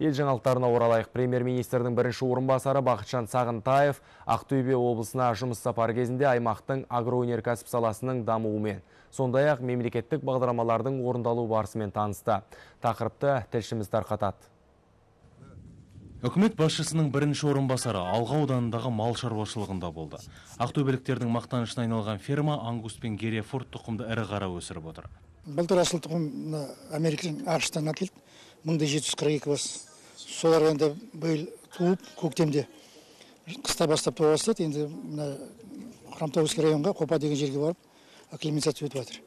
Ел жаңалықтарына оралайық. Премьер-министрдің бірінші орынбасары Бақытжан Сағынтаев Ақтөбе облысына жұмыс сапары кезінде аймақтың агроөнеркәсіп саласының дамуымен, сондай-ақ мемлекеттік бағдарламалардың орындалу барысымен танысты. Тақырыпты тілшіміз тарқатады. Үкімет басшысының бірінші орынбасары Алға ауданындағы мал шаруашылығында болды. Ақтөбеліктердің мақтанышына айналған ферма ангус пен герефорд тұқымды ірі қара өсіріп отыр. Былтыр асыл тұқым Америкадан Ақштан әкелді. 1742 бас. Солар енді биыл туып, көктемде қыста бастап туа бастады. Енді Хромтауский районға Қопа деген жерге барып акклиматизация өтіп жатыр.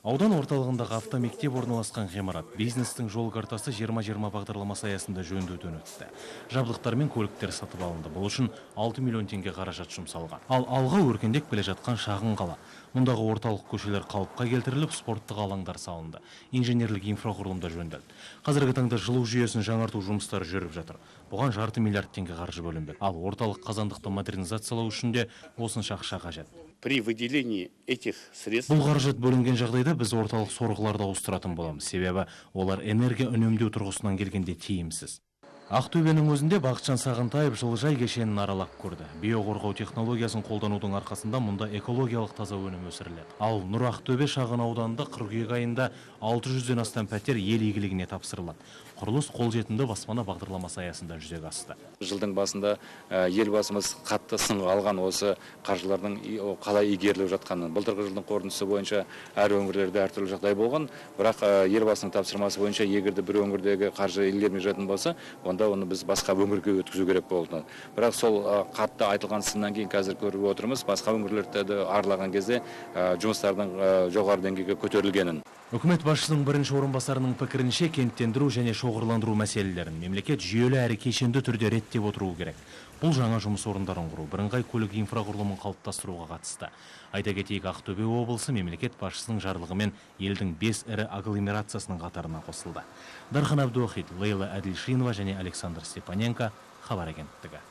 Аудан орталығындағы автомектеп орналасқан ғимарат бизнестің жол картасы 2020 бағдарламасы аясында жөндеуден өтті. Жабдықтар мен көліктер сатып алынды. Бұл үшін 6 миллион теңге қаражат жұмсалған. Ал алға өркендеп келе жатқан шағын қала. Мұндағы орталық көшелер қалыпқа келтіріліп, спорттық алаңдар салынды. Инженерлік инфрақұрылымда жөнделді. Қазіргі таңда жылу жүйесін жаңарту жұмыстары жүріп жатыр. Бұған жарты миллиард теңге қаржы бөлінбек. Ал орталық қазандықты модернизациялау үшін де осынша ақша қажет. При выделении этих средств бұл қаражат бөлінген жағдайда біз орталық сорғыларды ауыстыратын боламыз. Себебі олар энергия үнемдеу тұрғысынан келгенде тиімсіз. Ақтөбенің өзінде Бақытжан Сағынтаев жылыжай кешенін аралап көрді. Биоқорғау технологиясын қолданудың арқасында мұнда экологиялық таза өнім өсіріледі. Ал Нұр Ақтөбе шағын ауданында қыркүйек айында 600-ден астам пәтер ел игілігіне тапсырылады. Құрылыс қолжетімді баспана бағдарламасы аясында жүзеге асты. Жылдың басында елбасымыз қатты сынға алған осы қаржылардың қалай игеріліп жатқанын. Былтырғы жылдың қорытындысы бойынша әр өңірлерде әртүрлі жағдай болған, бірақ елбасының тапсырмасы бойынша егерде бір өңірдегі қаржы игерілмей жататын болса, онда оны біз басқа өңірге өткізу керек болды. Бірақ сол қатты айтылған сыннан кейін қазір көріп отырмыз, басқа өңірлерді аралаған кезде жұмыстардың жоғары деңгейге көтерілгенін. Үкімет басшысының бірінші орынбасарының пікірінше кенттендіру және шоғырландыру мәселелерін мемлекет жүйелі әрі кешенді түрде реттеп отыруы керек. Бұл жаңа жұмыс орындарын құру, бірыңғай көлік инфрақұрылымын қалыптастыруға қатысты. Айта кетейік, Ақтөбе облысы мемлекет басшысының жарлығымен елдің 5 ірі агломерациясының қатарына қосылды. Дархан Абдуахит, Лейла Әділшинова және Александр Степаненко, хабар агенттігі.